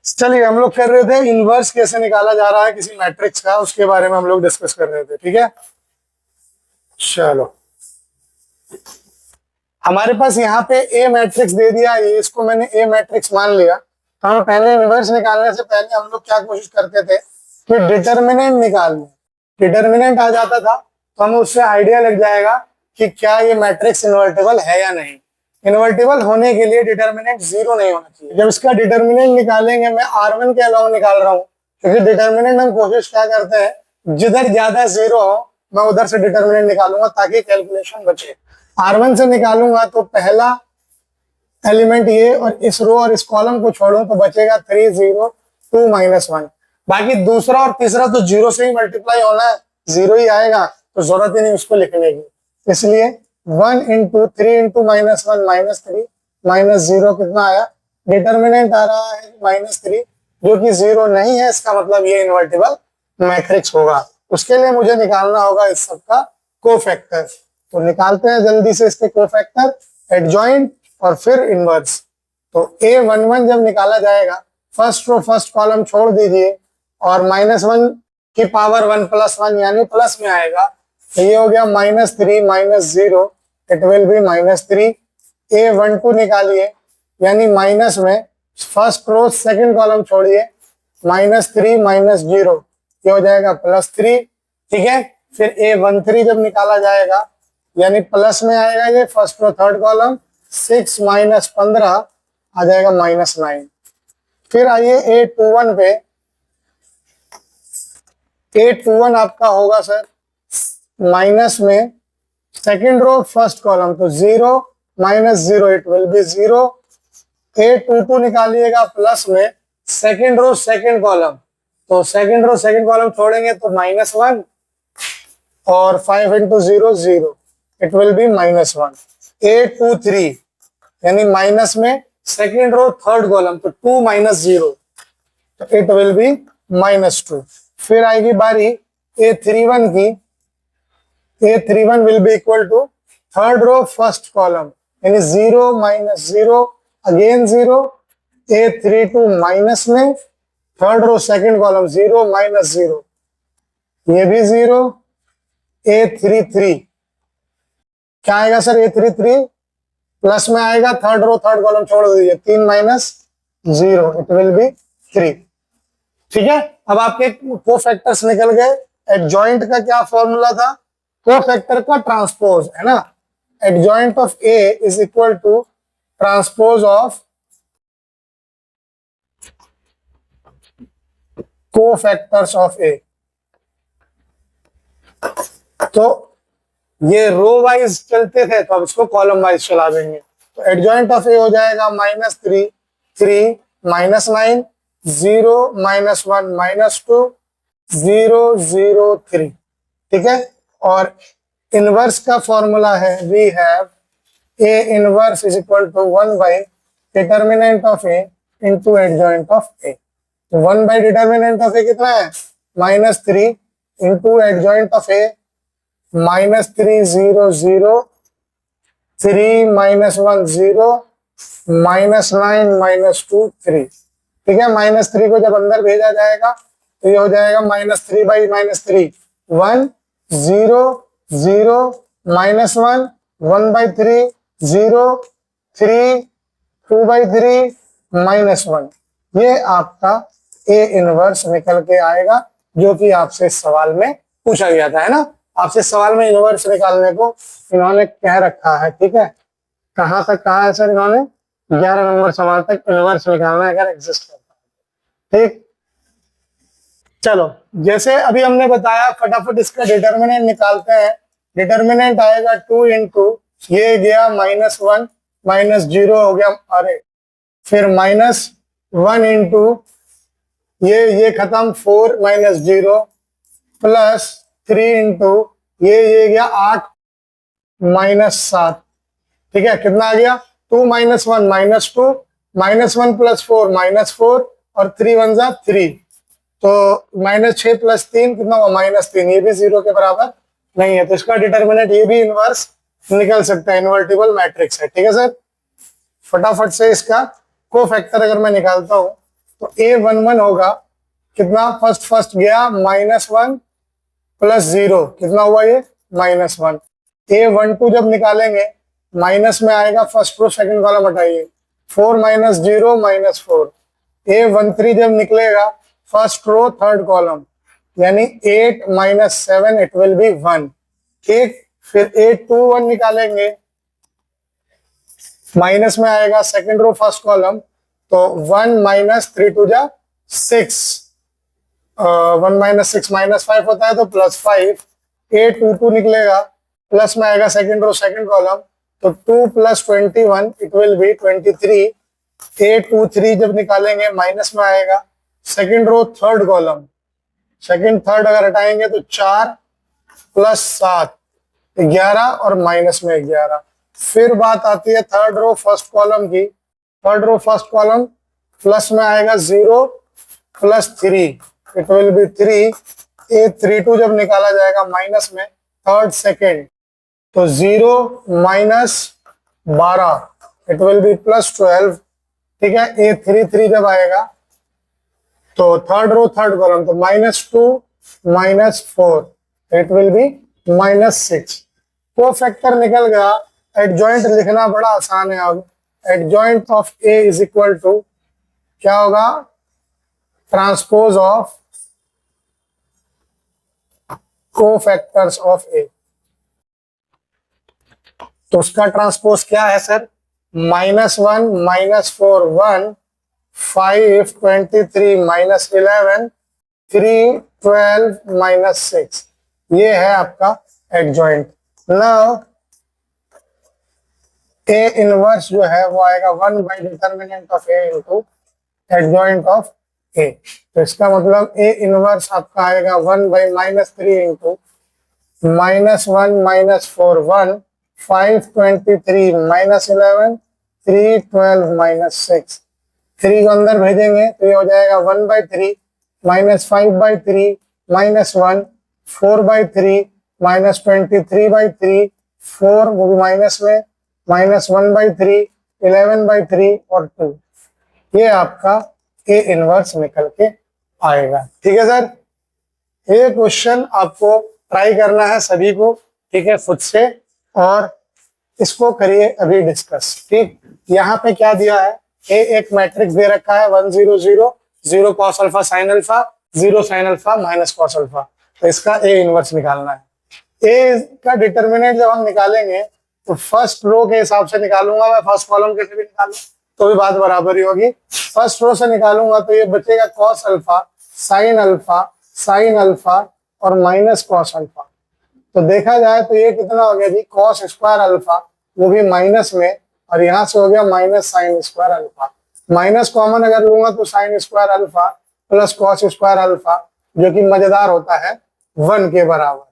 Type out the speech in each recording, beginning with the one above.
चलिए, हम लोग कर रहे थे इनवर्स कैसे निकाला जा रहा है किसी मैट्रिक्स का, उसके बारे में हम लोग डिस्कस कर रहे थे। ठीक है, चलो हमारे पास यहाँ पे ए मैट्रिक्स दे दिया, ये इसको मैंने ए मैट्रिक्स मान लिया। तो हम पहले इनवर्स निकालने से पहले हम लोग क्या कोशिश करते थे कि डिटर्मिनेंट निकालने। डिटर्मिनेंट आ जाता था तो हमें उससे आइडिया लग जाएगा कि क्या ये मैट्रिक्स इन्वर्टिबल है या नहीं। इन्वर्टिबल होने के लिए डिटर्मिनेंट जीरो नहीं होना चाहिए। जब इसका डिटर्मिनेंट निकालेंगे, मैं R1 के अलावा निकाल रहा हूँ, क्योंकि डिटर्मिनेंट हम कोशिश क्या करते हैं, जिधर ज्यादा जीरो हो मैं उधर से डिटर्मिनेंट निकालूंगा ताकि कैलकुलेशन बचे। R1 से निकालूंगा तो पहला एलिमेंट ये और इस रो और इस कॉलम को छोड़ूं तो बचेगा 3 0 2 -1। बाकी दूसरा और तीसरा तो जीरो से ही मल्टीप्लाई होना है, जीरो ही आएगा, तो जरूरत ही नहीं उसको लिखने की। इसलिए 1 × 3 × -1 -3 -0 कितना आया, डिटर्मिनेंट आ रहा है -3, जो कि जीरो नहीं है। इसका मतलब ये इन्वर्टिबल मैट्रिक्स होगा। उसके लिए मुझे निकालना होगा इस सबका कोफैक्टर। तो निकालते हैं जल्दी से इसके कोफैक्टर, एडजॉइंट और फिर इनवर्स। तो A11 जब निकाला जाएगा, फर्स्ट रो फर्स्ट कॉलम छोड़ दीजिए और -1 की पावर 1 + 1 यानी प्लस में आएगा। तो ये हो गया -3 -0, इट विल बी -3। A12 निकालिए यानी माइनस में फर्स्ट रो सेकंड कॉलम छोड़िए, -3 -0, ये हो जाएगा +3। ठीक है, फिर A13 जब निकाला जाएगा यानी प्लस में आएगा, ये फर्स्ट रो थर्ड कॉलम, 6 - 15 आ जाएगा -9। फिर आइए A21 पे। A21 आपका होगा सर माइनस में सेकेंड रो फर्स्ट कॉलम, तो 0 -0, इट विल बी 0। A22 निकालिएगा प्लस में सेकेंड रो सेकेंड कॉलम, तो सेकेंड रो सेकेंड कॉलम छोड़ेंगे तो -1 और 5 × 0 0, इट विल बी -1। A23 यानी माइनस में सेकेंड रो थर्ड कॉलम, तो 2 - 0, तो इट विल बी -2। फिर आएगी बारी A31 की। A31 will be equal to third row first column यानी 0 -0 अगेन 0। A32 माइनस में थर्ड रो सेकंड कॉलम 0 -0, ये भी 0। A33 क्या आएगा सर, A33 प्लस में आएगा, थर्ड रो थर्ड कॉलम छोड़ दीजिए, 3 - 0, इट विल बी 3। ठीक है, अब आपके कोफैक्टर्स निकल गए। एडजॉइंट का क्या फॉर्मूला था, कोफैक्टर का ट्रांसपोज है ना। Adjoint of A is equal to transpose of cofactors of A। तो ये रो वाइज चलते थे, तो अब इसको कॉलम वाइज चला देंगे। तो एडजॉइंट ऑफ A हो जाएगा -3 3 -9 0 -1 -2 0 0 3। ठीक है, और इनवर्स का फॉर्मूला है, we have A inverse is equal to 1 / determinant of A into adjoint of A। 1 / determinant of A कितना है, -3 इंटू एडजॉइंट ऑफ A, -3 0 0 3 -1 0 -9 -2 3। ठीक है, -3 को जब अंदर भेजा जाएगा तो ये हो जाएगा -3 / -3 1 0 0 -1 1/3 0 3 2/3 -1। ये आपका A इनवर्स निकल के आएगा, जो कि आपसे सवाल में पूछा गया था, है ना। आपसे सवाल में इनवर्स निकालने को इन्होंने कह रखा है। ठीक है, कहां तक कहा है सर इन्होंने, 11 नंबर सवाल तक इनवर्स निकालना अगर एग्जिस्ट करता है। ठीक, चलो जैसे अभी हमने बताया, फटाफट इसका डिटर्मिनेंट निकालते हैं। डिटर्मिनेंट आएगा 2 × ये गया -1 -0 हो गया, अरे फिर -1 × ये खत्म 4 -0 प्लस 3 × ये गया 8 -7। ठीक है, कितना आ गया, 2 - 1 -2 -1 + 4 -4 और 3 1 जा 3, तो -6 + 3 कितना हुआ, -3, ये भी 0 के बराबर नहीं है। तो इसका डिटर्मिनेंट ये भी इनवर्स निकल सकता है, इन्वर्टिबल मैट्रिक्स है। ठीक है सर, फटाफट से इसका कोफैक्टर अगर मैं निकालता हूं तो A11 होगा कितना, फर्स्ट गया -1 + 0, कितना हुआ ये -1। A12 जब निकालेंगे माइनस में आएगा, फर्स्ट रो सेकंड कॉलम हटाइए, 4 - 0 -4। A13 जब निकलेगा फर्स्ट रो थर्ड कॉलम, यानी 8 - 7 इट विल बी 1। ठीक, फिर A21 निकालेंगे, माइनस में आएगा सेकंड रो फर्स्ट कॉलम, तो 1 - 3 2 जा 6, 1 - 6 -5 होता है तो +5। A22 निकलेगा, प्लस में आएगा सेकंड रो सेकंड कॉलम, तो 2 + 21 इट विल बी 23। A23 जब निकालेंगे माइनस में आएगा second row third column, second third अगर हटाएंगे तो 4 + 7 11 और माइनस में 11। फिर बात आती है थर्ड रो फर्स्ट कॉलम की, third row first column plus में आएगा 0 + 3 इट विल बी 3। A32 जब निकाला जाएगा माइनस में थर्ड सेकंड, तो 0 - 12 इट विल बी +12। ठीक है, A33 जब आएगा तो थर्ड रो थर्ड कॉलम, तो -2 - 4 इट विल बी -6। कोफैक्टर निकल गया, एडजॉइंट लिखना बड़ा आसान है। अब adjoint of A is equal to क्या होगा, transpose of cofactors of A। तो उसका ट्रांसपोज क्या है सर, -1 - 4 1, 5 23 - 11 3 12 - 6, ये है आपका एडजॉइंट। नाउ A इनवर्स जो है वो आएगा 1 / determinant of A into adjoint of A। तो इसका मतलब A इनवर्स आपका आएगा 1 / -3 इंटू -1 - 4 1, 5 23 - 11 3 12 - 6। 3 को अंदर भेजेंगे तो ये हो जाएगा 1/3 -5/3 -1, 4/3 -23/3 4, वो भी माइनस में, -1/3 11/3 और 2। ये आपका A इनवर्स निकल के आएगा। ठीक है सर, ये क्वेश्चन आपको ट्राई करना है सभी को, ठीक है, खुद से, और इसको करिए अभी डिस्कस। ठीक, यहाँ पे क्या दिया है, ए एक मैट्रिक्स दे रखा है 1 0 0 0 cos alpha sin alpha 0 sin alpha -cos alpha, तो इसका ए इनवर्स निकालना है। ए का डिटर्मिनेंट जब हम निकालेंगे तो फर्स्ट रो के हिसाब से निकालूंगा मैं, फर्स्ट कॉलम के भी निकालूं तो भी बात बराबर ही होगी। फर्स्ट रो से निकालूंगा तो ये बचेगा cos अल्फा sin अल्फा और -cos अल्फा। तो देखा जाए तो ये कितना हो गया जी, cos स्क्वायर अल्फा, वो भी माइनस में, और यहाँ से हो गया -sin square alpha. Minus common अगर लूंगा तो sin square alpha + cos square alpha, जो कि मजेदार होता है 1 के बराबर।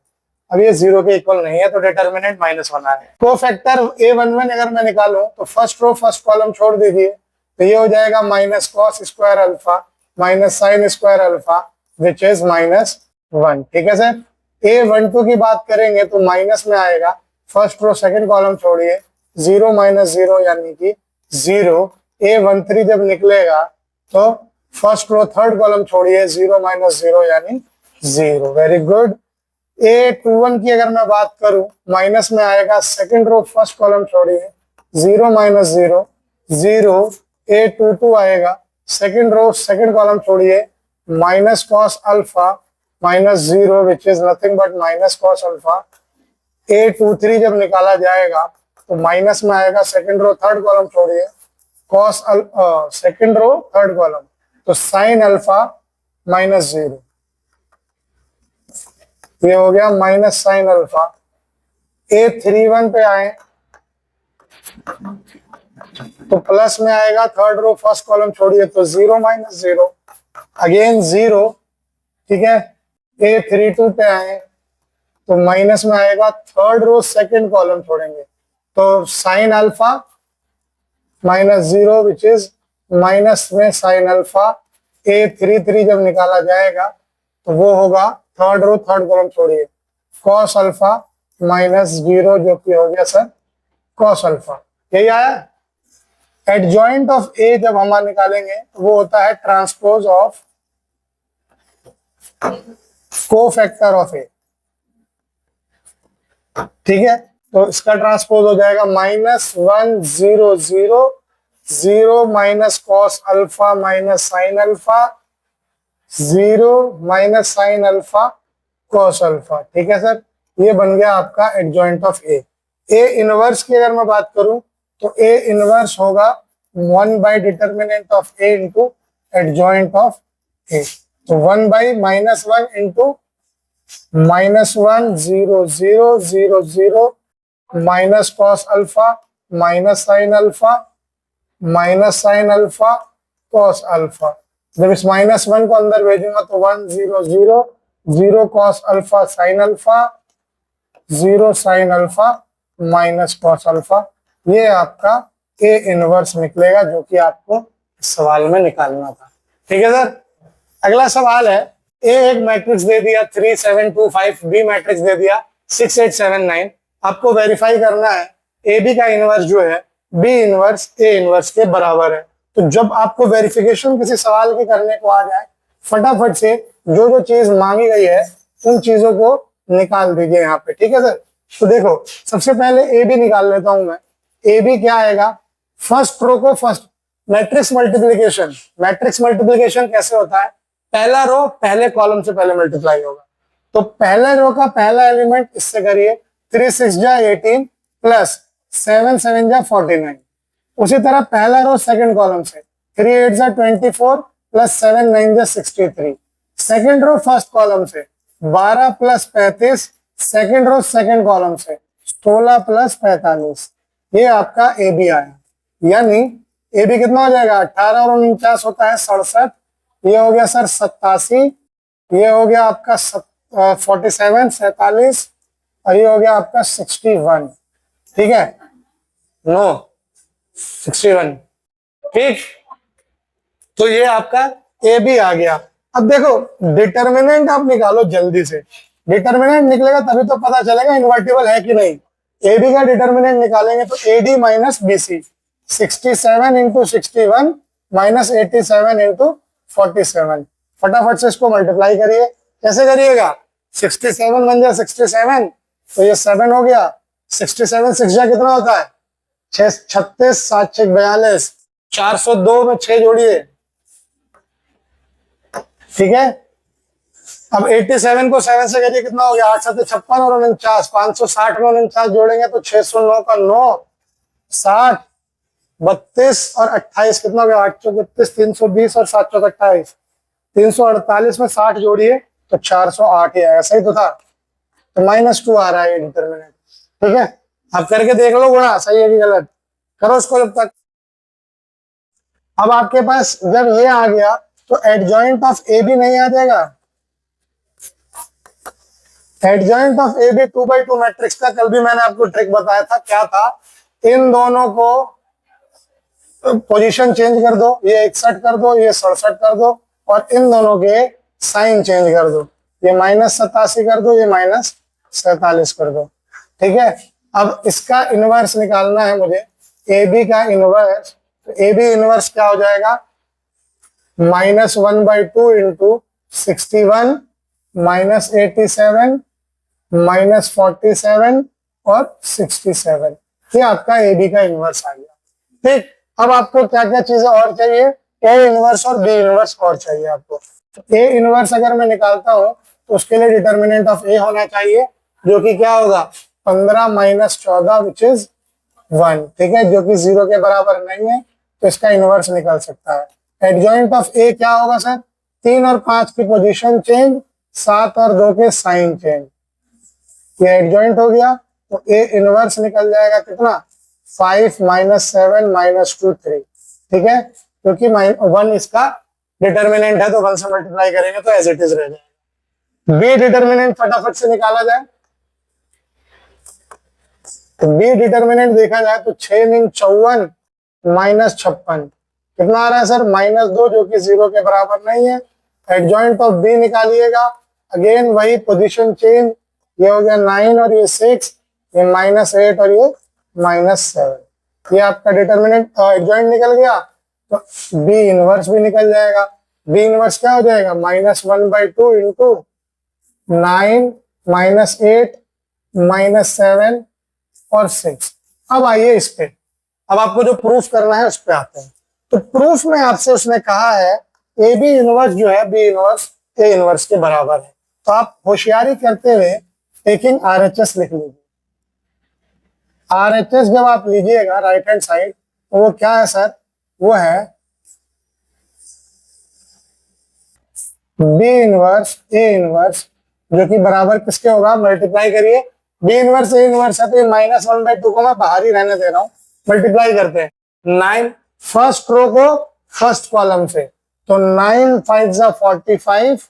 अब ये 0 के इक्वल नहीं है तो डिटर्मिनेंट -1 है। कोफैक्टर A11 अगर मैं निकालूं तो फर्स्ट रो फर्स्ट कॉलम छोड़ दीजिए, तो ये हो जाएगा -cos square alpha -sin square alpha which is -1। ठीक है सर, A12 की बात करेंगे तो माइनस में आएगा, फर्स्ट रो सेकंड कॉलम छोड़िए, 0 - 0 यानी कि 0। A13 जब निकलेगा तो फर्स्ट रो थर्ड कॉलम छोड़िए, 0 - 0 यानी 0। Very good. A21 की अगर मैं बात करूं, माइनस में आएगा, सेकंड रो फर्स्ट कॉलम छोड़िए, 0 - 0 0। A22 आएगा, सेकंड रो सेकंड कॉलम छोड़िए, -cos alpha -0 which is nothing but -cos alpha. A23 जब निकाला जाएगा तो माइनस में आएगा, सेकंड रो थर्ड कॉलम छोड़िए, सेकंड रो थर्ड कॉलम, तो sin अल्फा -0, ये हो गया -sin अल्फा। A31 पे आए तो प्लस में आएगा, थर्ड रो फर्स्ट कॉलम छोड़िए, तो 0 - 0 अगेन 0। ठीक है, A32 पे आए तो माइनस में आएगा, थर्ड रो सेकंड कॉलम छोड़ेंगे, तो sin alpha -0 which is minus में sin अल्फा। A33 जब निकाला जाएगा तो वो होगा, थर्ड रो थर्ड कॉलम छोड़िए, cos अल्फा -0 जो कि हो गया सर cos अल्फा। यही आया। एडजॉइंट ऑफ ए जब हम निकालेंगे तो वो होता है ट्रांसपोज ऑफ कोफैक्टर ऑफ ए, ठीक है। तो इसका ट्रांसपोज हो जाएगा -1 0 0 0 minus cos alpha minus sine alpha 0 minus sine alpha cos alpha, ठीक है सर। ये बन गया आपका adjoint of A. A inverse की अगर मैं बात करूं तो ए इनवर्स होगा 1 by determinant of A into adjoint of A. तो 1 by -1 into -1 0 0 0 0 minus cos alpha minus sine alpha cos alpha. जब इस -1 को अंदर भेजूंगा तो 1 0 0 0 cos alpha sine alpha 0 sine alpha minus cos alpha. ये आपका ए इनवर्स निकलेगा जो कि आपको इस सवाल में निकालना था, ठीक है सर। अगला सवाल है, ए एक मैट्रिक्स दे दिया 3 7 2 5, बी मैट्रिक्स दे दिया 6 8 7 9। आपको वेरीफाई करना है ए बी का इनवर्स जो है बी इनवर्स ए इनवर्स के बराबर है। तो जब आपको वेरिफिकेशन किसी सवाल के करने को आ जाए, फटाफट से जो जो चीज मांगी गई है उन चीजों को निकाल दीजिए यहाँ पे, ठीक है सर। तो देखो सबसे पहले ए बी निकाल लेता हूं मैं। ए बी क्या आएगा, फर्स्ट रो को फर्स्ट मैट्रिक्स मल्टीप्लीकेशन कैसे होता है, पहला रो पहले कॉलम से पहले मल्टीप्लाई होगा। तो पहले रो का पहला एलिमेंट इससे करिए 3 6 जा 18 प्लस 7 7 जा 49। उसी तरह पहला रो सेकंड कॉलम से 3 8 जा 24 प्लस 7 9 जा 63। सेकंड रो फर्स्ट कॉलम से 12 plus 35, second row second column से 16 प्लस 45। ये आपका ए बी आया, यानी ए बी कितना हो जाएगा, 18 और 49 होता है 67। ये हो गया सर 87, ये हो गया आपका 47 47 और ये हो गया आपका 61, ठीक है, नो 61, ठीक। तो ये आपका ए बी आ गया। अब देखो डिटर्मिनेंट आप निकालो जल्दी से, डिटर्मिनेंट निकलेगा तभी तो पता चलेगा इन्वर्टिबल है कि नहीं। ए बी का डिटर्मिनेंट निकालेंगे तो A D minus B C, 67 into 61 minus 87 into 47। फटाफट से इसको मल्टीप्लाई करिए। कैसे करिएगा, 67 बन जाए 67 तो ये 7 हो गया, 67 6 जा कितना होता है 36 7 6 42, 402 में 6 जोड़िए, ठीक है। अब 87 को 7 से करिए कितना हो गया 8 7 56 और 49, 560 में 49 जोड़ेंगे तो 609 का 9 60 32 और 28 कितना हो गया 832 320 और 7 28 348 में 60 जोड़िए तो 408 ही आएगा, सही तो था। तो -2 आ रहा है ये डिटर्मिनेंट, ठीक है। आप करके देख लो गुणा सही है कि गलत, करो इसको जब तक। अब आपके पास जब ये आ गया तो एडजॉइंट ऑफ ए बी नहीं आ जाएगा। Adjoint of A B 2x2 matrix का कल भी मैंने आपको ट्रिक बताया था, क्या था, इन दोनों को पोजीशन चेंज कर दो, ये 61 कर दो, ये 67 कर दो और इन दोनों के साइन चेंज कर दो, ये -87 कर दो, ये -47 कर दो, ठीक है। अब इसका इनवर्स निकालना है मुझे, ए बी का इनवर्स। तो ए बी इनवर्स क्या हो जाएगा, -1/2 इंटू 61 -87 -47 और 67। ये आपका ए बी का इनवर्स आ गया, ठीक। अब आपको क्या क्या चीजें और चाहिए, ए इनवर्स और बी इनवर्स और चाहिए आपको। तो ए इनवर्स अगर मैं निकालता हूं तो उसके लिए डिटर्मिनेंट ऑफ ए होना चाहिए जो कि क्या होगा 15 - 14 विच इज 1, ठीक है, जो कि 0 के बराबर नहीं है, तो इसका इनवर्स निकल सकता है। एडजॉइंट ऑफ ए क्या होगा सर, 3 और 5 की पोजीशन चेंज, 7 और 2 के साइन चेंज, ये एडजॉइंट हो गया। तो ए इनवर्स निकल जाएगा कितना 5 - 7 - 2 3, ठीक है, क्योंकि 1 इसका डिटर्मिनेंट है तो 1 से मल्टीप्लाई करेंगे तो एज इट इज रह जाएगा। बी डिटर्मिनेंट फटाफट से निकाला जाए, तो बी डिटर्मिनेंट देखा जाए तो 6 × 54 -56 कितना आ रहा है सर -2, जो कि 0 के बराबर नहीं है। एडजॉइंट ऑफ बी निकालिएगा, अगेन वही पोजीशन चेंज, ये हो गया 9 और ये 6, ये -8 और ये -7, ये आपका डिटर्मिनेंट एडजॉइंट निकल गया, तो बी इनवर्स भी निकल जाएगा। बी इनवर्स क्या हो जाएगा, -1/2 इंटू 9 -8 -7 और 6। अब आइए इस पे, अब आपको जो प्रूफ करना है उस पे आते हैं। तो प्रूफ में आपसे उसने कहा है ए बी इनवर्स जो है बी इनवर्स ए इनवर्स के बराबर है। तो आप होशियारी करते हुए टेकिंग RHS लिख लीजिए। RHS जब आप लीजिएगा राइट हैंड साइड, तो वो क्या है सर, वो है बी इनवर्स ए इनवर्स, जो कि बराबर किसके होगा, मल्टीप्लाई करिए। बी इनवर्स ए इनवर्स है तो ये -1/2 को मैं बाहर ही रहने दे रहा हूं, मल्टीप्लाई करते हैं 9 फर्स्ट रो को फर्स्ट कॉलम से, तो 9 5 45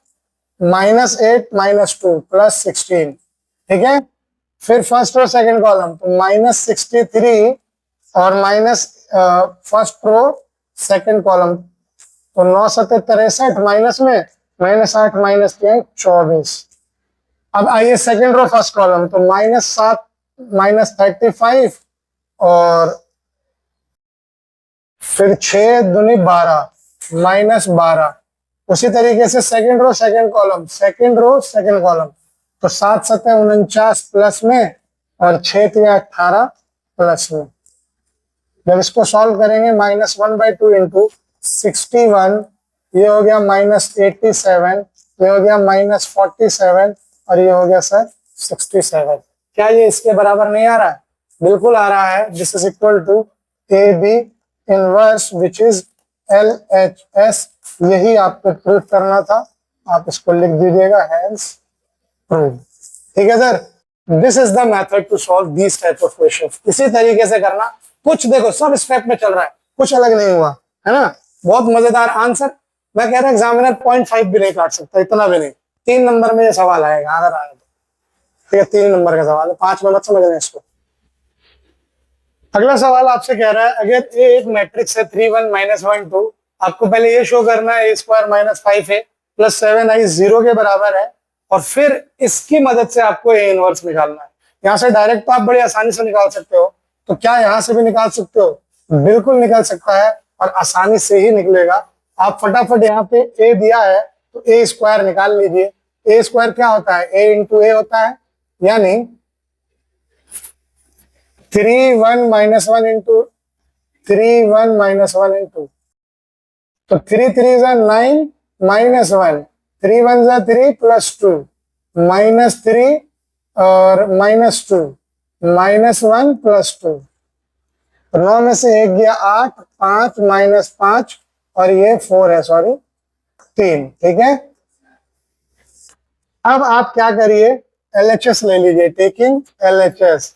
-8 -2 +16, ठीक है। फिर फर्स्ट रो सेकंड कॉलम, तो -63 और minus first row second column, तो 9 7 63 माइनस में -8 -3 24। अब आइए सेकंड रो फर्स्ट कॉलम, तो -7 -35 और फिर 6 दूनी 12 -12। उसी तरीके से second row second column, second row second column, तो 7 7 49 प्लस में और 6 3 18 प्लस में। जब इसको सॉल्व करेंगे -1/2 इंटू 61, ये हो गया -87, ये हो गया -47 और ये हो गया सर 67। क्या ये इसके बराबर नहीं आ रहा है, बिल्कुल आ रहा है। This is equal to A B inverse which is LHS। यही आपको प्रूव करना था, आप इसको लिख दीजिएगा, हैंस प्रूव। ठीक है sir, this is the method to solve this type of question. इसी तरीके से करना, कुछ देखो सब स्टेप में चल रहा है, कुछ अलग नहीं हुआ है ना। बहुत मजेदार आंसर। मैं कह रहा हूं एग्जामिनर 0.5 भी नहीं काट सकता, इतना भी नहीं। 3 नंबर में ये सवाल आएगा अगर आएगा तो, ठीक है। 3 नंबर का सवाल है, 5 में मत समझना इसको। अगला सवाल आपसे कह रहा है, अगर ए एक मैट्रिक्स है 3 1 -1 2, आपको पहले ये शो करना है a² -5 है प्लस 7i 0 के बराबर है, और फिर इसकी मदद से आपको ए इनवर्स निकालना है। यहाँ से डायरेक्ट तो आप बड़ी आसानी से निकाल सकते हो, तो क्या यहाँ से भी निकाल सकते हो, बिल्कुल निकल सकता है और आसानी से ही निकलेगा। आप फटाफट यहाँ पे ए दिया है तो a² निकाल लीजिए। a² क्या होता है, a इंटू ए होता है, यानी 3 1 -1 इंटू 3 1 -1 इंटू, तो 3 3 9 -1, 3 1 3 +2 -3 और -2 -1 +2, 9 में से 1 गया 8, 5 -5 और ये 4 है, सॉरी 3, ठीक है। अब आप क्या करिए, LHS ले लीजिए, taking LHS।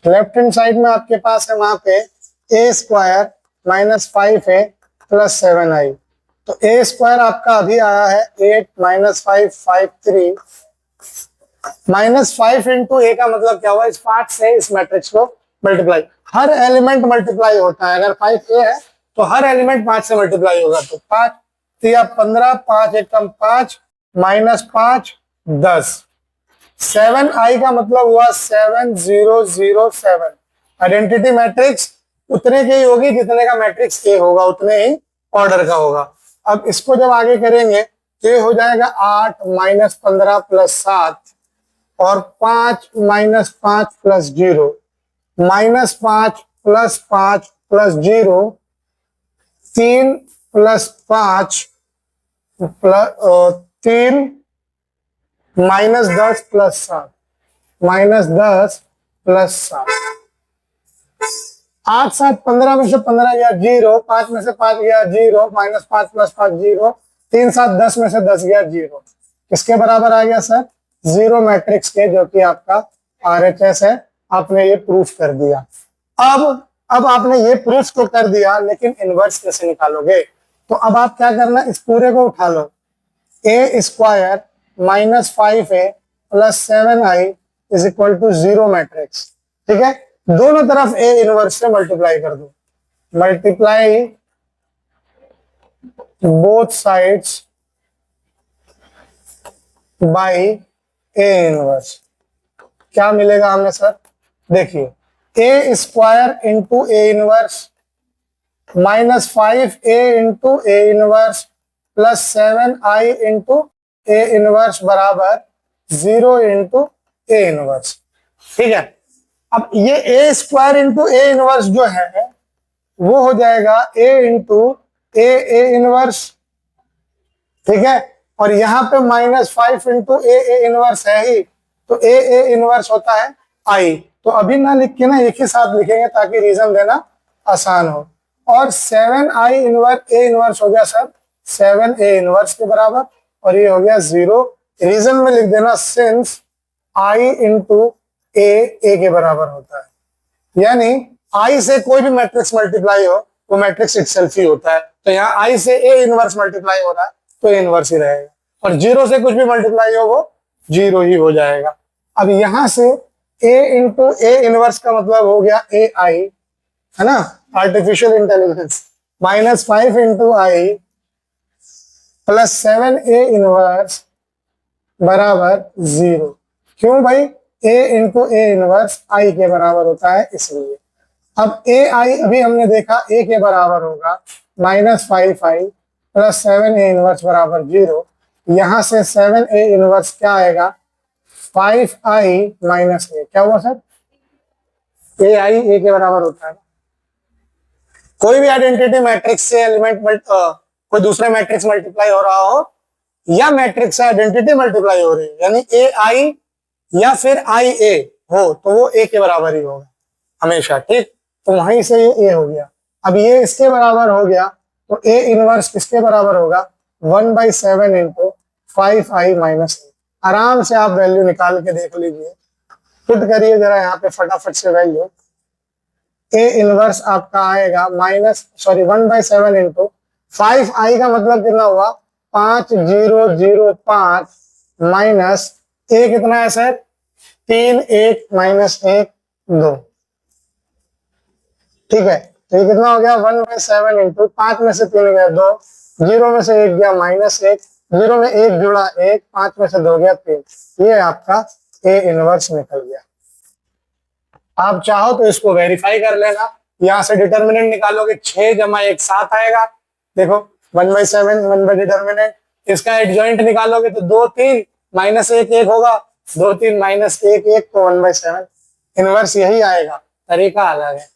Left hand side में आपके पास है वहां पे a² -5 है प्लस 7i, तो a² आपका अभी आया है 8 -5 53 -5 इंटू ए का मतलब क्या हुआ, इस 5 से इस मैट्रिक्स को मल्टीप्लाई। हर एलिमेंट मल्टीप्लाई होता है, अगर 5a है तो हर एलिमेंट 5 से मल्टीप्लाई होगा, तो 5 3 15 5 1 5 -5 10। 7i का मतलब हुआ 7007। आइडेंटिटी मैट्रिक्स उतने की ही होगी जितने का मैट्रिक्स ए होगा, उतने ही ऑर्डर का होगा। अब इसको जब आगे करेंगे तो ये हो जाएगा 8 -15 + 7 और 5 -5 + 0 -5 + 5 + 0 3 + 5 3 -10 + 7 -10 + 7, 8 7 15 में से 15 गया 0, 5 में से 5 गया 0, -5 + 5 0, 3 7 10 में से 10 गया 0। किसके बराबर आ गया सर, 0 मैट्रिक्स के, जो कि आपका RHS है। आपने ये प्रूफ कर दिया। अब आपने ये प्रूफ तो कर दिया, लेकिन इनवर्स कैसे निकालोगे। तो अब आप क्या करना, इस पूरे को उठा लो, a² -5a + 7i = 0 मैट्रिक्स, ठीक है। दोनों तरफ ए इनवर्स से मल्टीप्लाई कर दो, multiply both sides by A inverse. क्या मिलेगा हमें सर, देखिए A square into A inverse minus 5a into A inverse plus 7i into A inverse बराबर 0 इंटू ए इनवर्स। ठीक है, अब ये A square into A inverse जो है वो हो जाएगा ए इंटू ए इनवर्स। ठीक है, और यहाँ पे -5 इंटू ए इनवर्स है ही, तो ए इनवर्स होता है आई। तो अभी ना लिख के ना एक ही साथ लिखेंगे ताकि रीजन देना आसान हो। और 7i इनवर्स ए इनवर्स हो गया सर 7a इनवर्स के बराबर, और ये हो गया 0। रीजन में लिख देना सिंस i इंटू ए के बराबर होता है, यानी i से कोई भी मैट्रिक्स मल्टीप्लाई हो वो मैट्रिक्स इटसेल्फ ही होता है। तो यहाँ i से ए इनवर्स मल्टीप्लाई हो रहा है तो ए इनवर्स ही रहेगा, और 0 से कुछ भी मल्टीप्लाई हो वो 0 ही हो जाएगा। अब यहां से a इंटू ए इनवर्स का मतलब हो गया ए आई, है ना, आर्टिफिशियल इंटेलिजेंस, -5 इंटू आई प्लस 7a इनवर्स बराबर 0। क्यों भाई, a इंटू ए इनवर्स आई के बराबर होता है इसलिए। अब ए आई अभी हमने देखा a के बराबर होगा -5i प्लस 7a इनवर्स बराबर 0। यहां से 7a इनवर्स क्या आएगा 5i माइनस a। क्या हुआ सर, ए आई ए के बराबर होता है ना। कोई भी आइडेंटिटी मैट्रिक्स से एलिमेंट कोई दूसरा मैट्रिक्स मल्टीप्लाई हो रहा हो या मैट्रिक्स से आइडेंटिटी मल्टीप्लाई हो रही है, यानी ए आई या फिर आई ए हो तो वो ए के बराबर ही होगा हमेशा। ठीक, तो वहीं से ये ए हो गया। अब ये इसके बराबर हो गया तो ए इनवर्स किसके बराबर होगा 1/7 इंटू 5i माइनस ए। आराम से आप वैल्यू निकाल के देख लीजिए, पुट करिए जरा यहाँ पे फटाफट से वैल्यू। ए इनवर्स आपका आएगा 1/7 इंटू 5i का मतलब कितना हुआ 5005 माइनस ए कितना है सर 3 1 माइनस 1 2। ठीक है, तो ये कितना हो गया 1/7 इंटू 5 में से 3 गया 2, 0 में से 1 गया -1, 0 में 1 जुड़ा 1, 5 में से 2 गया 3। ये आपका ए इनवर्स निकल गया। आप चाहो तो इसको वेरीफाई कर लेना, यहाँ से डिटर्मिनेंट निकालोगे 6 जमा 1 7 आएगा। देखो 1/7 1 डिटर्मिनेंट, इसका एडजॉइंट निकालोगे तो 2 3 -1 1 होगा, 2 3 -1 1 तो 1/7 इनवर्स यही आएगा, तरीका अलग है।